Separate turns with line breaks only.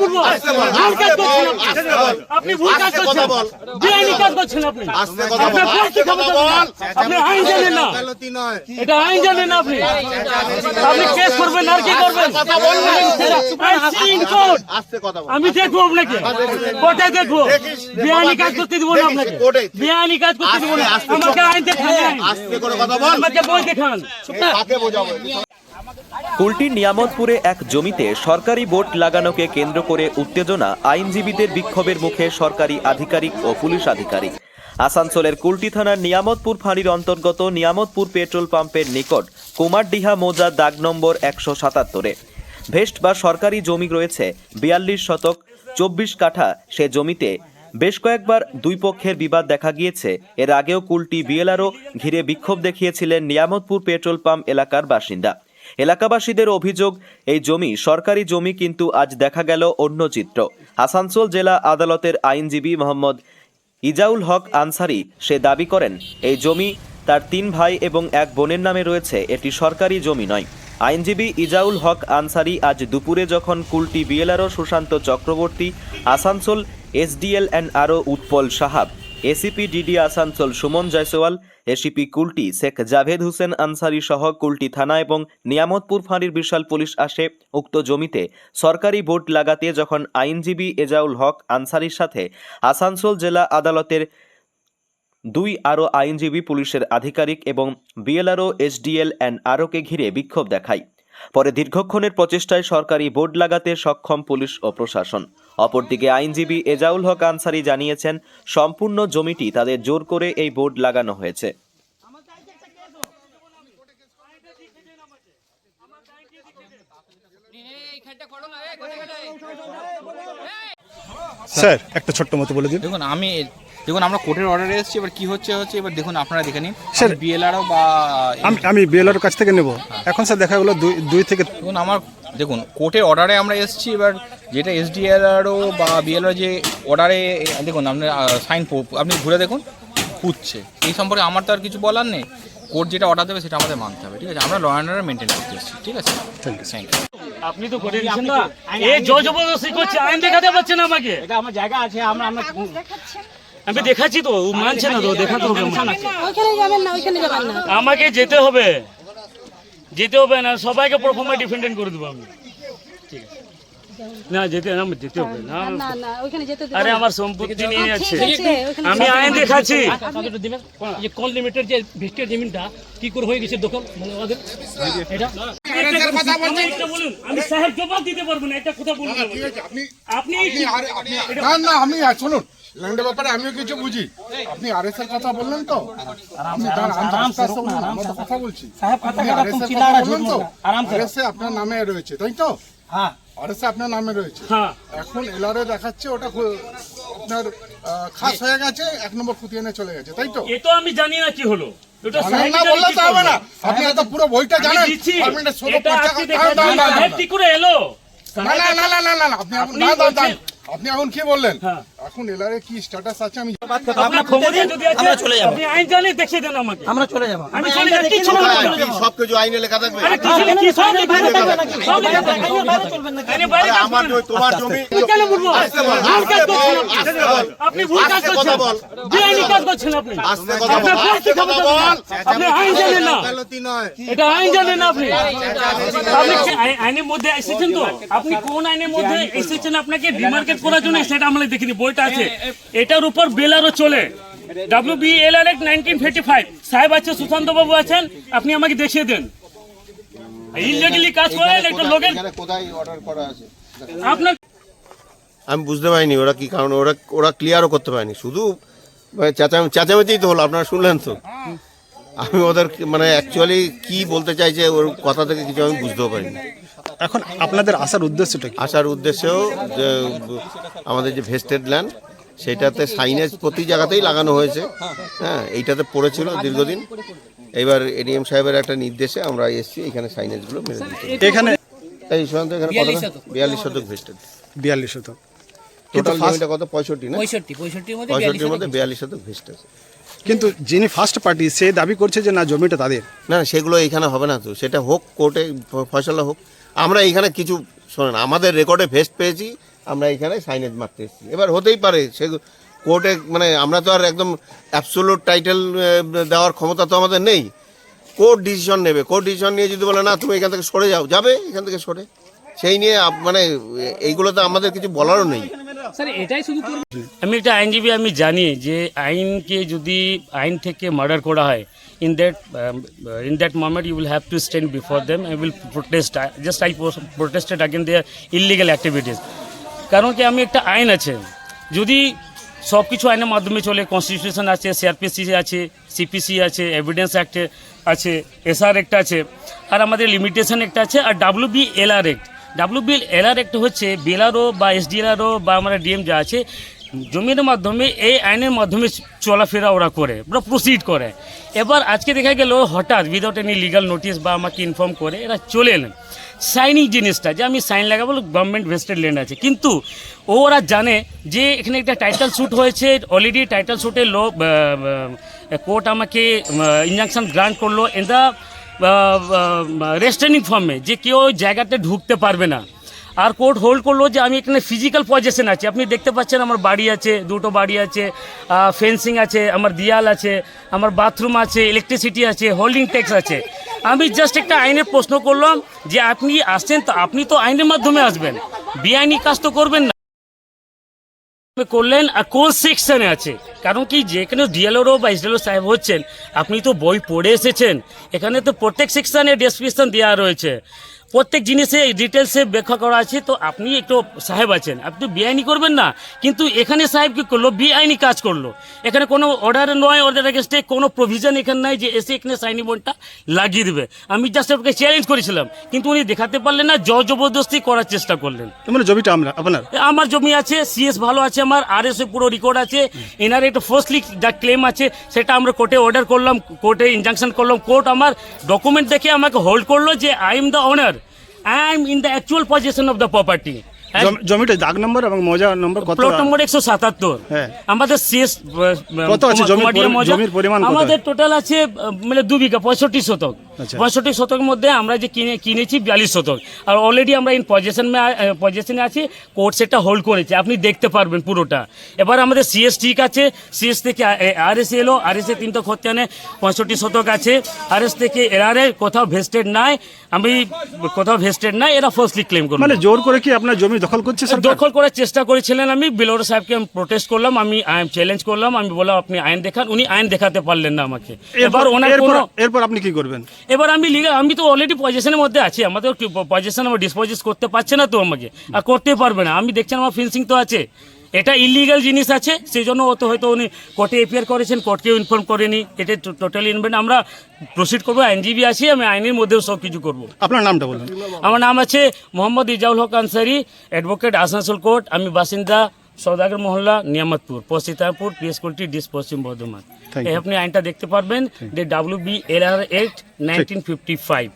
বলবো ভুল কাজ করছেন আপনি ভুল কাজ করছেন বেআইনি কাজ করছেন আপনি আপনি আইন জানেন না এটা আইন জানেন না আপনি আপনি কেস করবেন আর কি করবেন আমি দেখবো আপনাকে কোর্টে দেখবো বেআইনি কাজ করতে দিব না আপনাকে বেআইনি কাজ করতে দিব না আমাকে আইন দেখান আমাকে বই দেখান
কুলটির নিয়ামতপুরে এক জমিতে সরকারি বোর্ড লাগানোকে কেন্দ্র করে উত্তেজনা, আইনজীবীদের বিক্ষোভের মুখে সরকারি আধিকারিক ও পুলিশ আধিকারিক। আসানসোলের কুলটি থানার নিয়ামতপুর ফাঁড়ির অন্তর্গত নিয়ামতপুর পেট্রোল পাম্পের নিকট কুমারডিহা মৌজা দাগ নম্বর 177-এ ভেস্ট বা সরকারি জমি রয়েছে 42 শতক 24 কাঠা। সে জমিতে বেশ কয়েকবার দুই পক্ষের বিবাদ দেখা গিয়েছে। এর আগেও কুলটি বিএলআরও ঘিরে বিক্ষোভ দেখিয়েছিলেন নিয়ামতপুর পেট্রোল পাম্প এলাকার বাসিন্দা। এলাকাবাসীদের অভিযোগ, এই জমি সরকারি জমি, কিন্তু আজ দেখা গেল অন্য চিত্র। আসানসোল জেলা আদালতের আইনজীবী মোহাম্মদ ইজাউল হক আনসারি সে দাবি করেন এই জমি তার 3 ভাই এবং 1 বোনের নামে রয়েছে, এটি সরকারি জমি নয়। আইনজীবী ইজাউল হক আনসারি আজ দুপুরে যখন Kulti BLRO Sushanta Chakraborty, Asansol SDL and RO Utpal সাহাব, ACP DD Asansol Suman Jaiswal, ACP Kulti Sheikh Javed Hossain Ansari সহ কুলটি থানা এবং নিয়ামতপুর ফাঁড়ির বিশাল পুলিশ আসে উক্ত জমিতে সরকারি বোর্ড লাগাতে, যখন আইনজীবী এজাউল হক আনসারির সাথে আসানসোল জেলা আদালতের 2 আরও আইনজীবী, পুলিশের আধিকারিক এবং বিএলআরও এসডিএল অ্যান্ড আরওকে ঘিরে বিক্ষোভ দেখায়। পরে দীর্ঘক্ষণের প্রচেষ্টায় সরকারি বোর্ড লাগাতে সক্ষম পুলিশ ও প্রশাসন। অপরদিকে আইনজীবী এজাউল হক আনসারি জানিয়েছেন সম্পূর্ণ জমিটি তাদের জোর করে এই বোর্ড লাগানো হয়েছে।
স্যার একটা ছোট্ট মতো বলে দিন।
দেখুন আমরা কোর্টের অর্ডারে এসেছি, এবার কি হচ্ছে এবার দেখুন, আপনারা দেখে নিন। স্যার বিএলআরও বা
আমি বিএলআর কাছ থেকে নেব এখন। স্যার দেখা গেলো 2 থেকে
দেখুন কোর্টের অর্ডারে আমরা এসেছি, এবার যেটা এসডিএলআরও বা বিএলআর যে অর্ডারে দেখুন আপনার সাইন আপনি ঘুরে দেখুন খুঁজছে, এই সম্পর্কে আমার তো আর কিছু বলার নেই। কোর্ট যেটা অর্ডার দেবে সেটা আমাদের মানতে হবে, ঠিক আছে? আমরা ল অ্যান্ড অর্ডার মেনটেন করতে এসেছি, ঠিক আছে? Thank you.
আপনি তো করে দিচ্ছেন না, এই জোর জবরদস্তি করছে, আইন দেখাতে পারছেন না আমাকে।
এটা আমার জায়গা আছে, আমরা
আমি দেখাচ্ছি তো, ও মানছে না তো, দেখাতে হবে।
ওইখানে যাবেন না, ওইখানে যাবেন না,
আমাকে যেতে হবে না, সবাইকে প্রফর্মে ডিফেন্ডেন্ট করে দেবো আমি। ঠিক আছে না, যেতে হবে না,
না ওইখানে যেতে দেবেন।
আরে আমার সম্পত্তি নিয়ে যাচ্ছে, আমি আইন দেখাচ্ছি।
যে কোন লিমিটের যে ভেস্টের জমিটা কি করে হয়ে গেছে দখল, মানে আমাদের এটা
আমি সাহেব জবাব দিতে পারবো না, এটা কথা বলবো। আপনি
না আমি শুনুন, ল্যান্ডের ব্যাপারে আমিও কিছু বুঝি। আপনি আরএস এর কথা বললেন তো, আপনি কথা বলছি। আরএস আপনার নামে রয়েছে, তাই তো?
হ্যাঁ,
আরএস আপনার নামে রয়েছে।
হ্যাঁ,
এখন এলআরএ দেখাচ্ছে ওটা আপনার খাস হয়ে গেছে, 1 নম্বর খুঁটিয়ে চলে গেছে, তাই তো?
এ তো আমি জানি না কি হলো, এটা
না বললে তো হবে না। আপনি এত পুরো বইটা জানেন।
কি করে এলো?
না আপনি এখন কি বললেন? এখন এলআরএ কি স্ট্যাটাস আছে আমি
আপনার খবর যদি আছে চলে যাব। আপনি আইন জানেন, দেখিয়ে দেন আমাকে, আমরা চলে যাব। আমি চলে যাব, কিছু না,
সবকিছু আইনে লেখা থাকবে।
আরে কিছু কি সব লেখা থাকবে নাকি? সব লেখা থাকবে, আইনে বাইরে চলবেন না। আইনে বাইরে
আমার তোমার জমি
কেন বলবো? ভুল কাজ করছেন আপনি, ভুল কাজ করছেন, বেআইনি কাজ করছেন আপনি। আপনি ফাঁসি কথা বল, আপনি আইন জানেন না, এটা আইন জানেন না আপনি। আপনি আইনের মধ্যে এসেছেন তো, আপনি কোন আইনের মধ্যে এসেছেন? আপনাকে ডিমার্কেট করার জন্য সেটা আমরা দেখিনি, বইটা আছে, এটার উপর বেলারও চলে। WBLR Act 1955 সাহেব আছে, সুশান্ত বাবু আছেন, আপনি আমাকে দেখিয়ে দেন। ইললিগালি কাজ করেন একটা লোকের
কোথায় অর্ডার করা আছে
আপনার।
আমি বুঝতে পারিনি ওরা কি কারণ, ওরা ক্লিয়ারও করতে পারেনি, শুধু চেঁচামেচি তো হলো, আপনারা শুনলেন তো। আমি ওদের মানে অ্যাকচুয়ালি কি বলতে চাইছে ওর কথা থেকে কিছু আমি বুঝতেও পারিনি।
এখন আপনাদের আসার উদ্দেশ্যটা কি?
আসার উদ্দেশ্যেও যে আমাদের যে ভেস্টেড ল্যান্ড সেইটাতে সাইনেজ প্রতি জায়গাতেই লাগানো হয়েছে। হ্যাঁ, এইটাতে পড়েছিল দীর্ঘদিন। এবার এডিএম সাহেবের একটা নির্দেশে আমরা এসেছি, এখানে সাইনেজগুলো মেরে দিচ্ছি।
এখানে
এই সুশান্ত এখানে 42 শতক ভেস্টেড।
42 শতক
টোটাল জমিটা কত? 65 না?
65
মধ্যে 42 শতক ভেস্টেড।
কিন্তু যিনি ফার্স্ট পার্টি সে দাবি করছে যে না, জমিটা তাদের।
না, সেগুলো এখানে হবে না তো, সেটা হোক কোর্টে ফয়সালা হোক। আমরা এখানে কিছু শোনেন, আমাদের রেকর্ডে ভেস্ট পেয়েছি আমরা এখানে সাইনেজ মারতে এসেছি। এবার হতেই পারে সে কোর্টে, মানে আমরা তো আর একদম অ্যাবসোলুট টাইটেল দেওয়ার ক্ষমতা তো আমাদের নেই। কোর্ট ডিসিশন নেবে, কোর্ট ডিসিশন নিয়ে যদি বলে না তুমি এখান থেকে সরে যাও, যাবে এখান থেকে সরে। সেই নিয়ে মানে এইগুলোতে আমাদের কিছু বলারও নেই।
স্যার এটাই শুধু করবে।
আমি একটা আইনজীবী, আমি জানি যে আইনকে যদি আইন থেকে মার্ডার করা হয়, in that moment you will have to stand before them and will protest. Just I protested against their illegal activities. কারণ কি আমি একটা আইন আছে, যদি সব কিছু আইনের মাধ্যমে চলে, কনস্টিটিউশন আছে, সিআরপিসি আছে, সিপিসি আছে, এভিডেন্স অ্যাক্ট আছে, এসআর অ্যাক্ট আছে, আর আমাদের লিমিটেশন একটা আছে, আর WBLR অ্যাক্ট। WBLR অ্যাক্ট হচ্ছে বিএলআরও বা এসডিএলআরও বা আমরা ডিএম যা আছে, জমির মাধ্যমে এই আইনের মাধ্যমে চলাফেরা ওরা করে, ওরা প্রসিড করে। এবার আজকে দেখা গেল হঠাৎ উইদাউট এনি লিগাল নোটিস বা আমাকে ইনফর্ম করে এরা চলে এলেন। সাইনিং জিনিসটা যে আমি সাইন লাগাবো, গভর্নমেন্ট ভেস্টেড ল্যান্ড আছে, কিন্তু ওরা জানে যে এখানে একটা টাইটেল শ্যুট হয়েছে, অলরেডি টাইটেল শ্যুটে কোর্ট আমাকে ইনজাংশন গ্রান্ট করলো ইন দ্য রেস্ট্রেনিং ফর্মে, যে কেউ ওই জায়গাতে ঢুকতে পারবে না। আর কোর্ট হোল্ড করলো যে আমি এখানে ফিজিক্যাল পজেশন আছে, আপনি দেখতে পাচ্ছেন আমার বাড়ি আছে, দুটো বাড়ি আছে, ফেন্সিং আছে, আমার দিয়াল আছে, আমার বাথরুম আছে, ইলেকট্রিসিটি আছে, হোল্ডিং ট্যাক্স আছে। আমি জাস্ট একটা আইনের প্রশ্ন করলাম যে আপনি আসছেন তো আপনি তো আইনের মাধ্যমে আসবেন, বেআইনি কাজ তো করবেন না। করলেন আর কোন সেকশনে আছে, কারণ কি যেখানে ডিএলআরও বা এসডিএলও সাহেব হচ্ছেন, আপনি তো বই পড়ে এসেছেন, এখানে তো প্রত্যেক সেকশনে ডেসক্রিপশন দেওয়া রয়েছে, প্রত্যেক জিনিসে ডিটেলসে ব্যাখ্যা করা আছে। তো আপনি একটু সাহেব আছেন, আপনি বেআইনি করবেন না, কিন্তু এখানে সাহেব কি করলো, বেআইনি কাজ করলো। এখানে কোনো অর্ডার নয়, অর্ডার এগেনস্টে কোনো প্রভিশন এখানে নাই যে এসে এখানে সাইনি বোর্ডটা লাগিয়ে দেবে। আমি জাস্ট আপনাকে চ্যালেঞ্জ করেছিলাম, কিন্তু উনি দেখাতে পারলেন না, জবরদস্তি করার চেষ্টা করলেন।
মানে জমিটা আপনার?
আমার জমি আছে, সিএস ভালো আছে, আমার আরএসএ পুরো রেকর্ড আছে, এনার একটা ফার্স্টলি যা ক্লেম আছে সেটা আমরা কোর্টে অর্ডার করলাম, কোর্টে ইনজাংশন করলাম, কোর্ট আমার ডকুমেন্ট দেখে আমাকে হোল্ড করলো যে I am the owner, I am in the actual possession of the property.
জমিটা দাগ নম্বর এবং মৌজা নম্বর কত?
প্লট নম্বর 177।
হ্যাঁ।
আমাদের শেষ
কত আছে জমির পরিমাণ কত?
আমাদের টোটাল আছে মানে 2 বিঘা, 65 শতক।
আচ্ছা।
65 শতকের মধ্যে আমরা যে কিনেছি 42 শতক, আর অলরেডি আমরা ইন পজেশনে আছি, কোর্ট সেটা হোল্ড করেছে, আপনি দেখতে পারবেন পুরোটা। এবার আমাদের সিএস ঠিক আছে, সিএস থেকে আরএস এলো, আরএসএ 3 খতিয়ানে 65 শতক আছে, আরএস থেকে এরারে কোথাও ভেস্টেড নাই, আমি কোথাও ভেস্টেড নাই, এরা ফার্স্টলি ক্লেম করলো।
মানে জোর করে কি আপনার জমি দখল করছে সরকার?
দখল করার চেষ্টা করেছিলেন। আমি বিএলআর সাহেবকে আমি প্রোটেস্ট করলাম, আমি চ্যালেঞ্জ করলাম, আমি বললাম আপনি আইন দেখান, উনি আইন দেখাতে পারলেন না আমাকে।
এরপর আপনি কি করবেন?
এবার আমি তো অলরেডি পজিশনের মধ্যে আছি, আমাদের পজিশন আমার ডিসপোজ করতে পারছে না তো আমাকে, আর করতে পারবে না। আমি দেখছেন আমার ফেন্সিং তো আছে, এটা ইলিগাল জিনিস আছে, সেই জন্য হয়তো উনি কোর্টে এফআইআর করেছেন, কোর্টকেও ইনফর্ম করেনি, এটা টোটালি ইনভেন্ট। আমরা প্রসিড করবো, আইনজীবী আছি, আমি আইনের মধ্যেও সব কিছু করবো।
আপনার নামটা বলুন।
আমার নাম আছে মোহাম্মদ ইজাউল হক আনসারি, অ্যাডভোকেট, আসানসোল কোর্ট। আমি বাসিন্দা সৌদাগর মহল্লা, নিয়ামতপুর, পশ্চিমপুর, পিএস কোল্টি, ডিস পশ্চিম বর্ধমান। এই আপনি আইনটা দেখতে পারবেন, যে WBLR অ্যাক্ট 1955।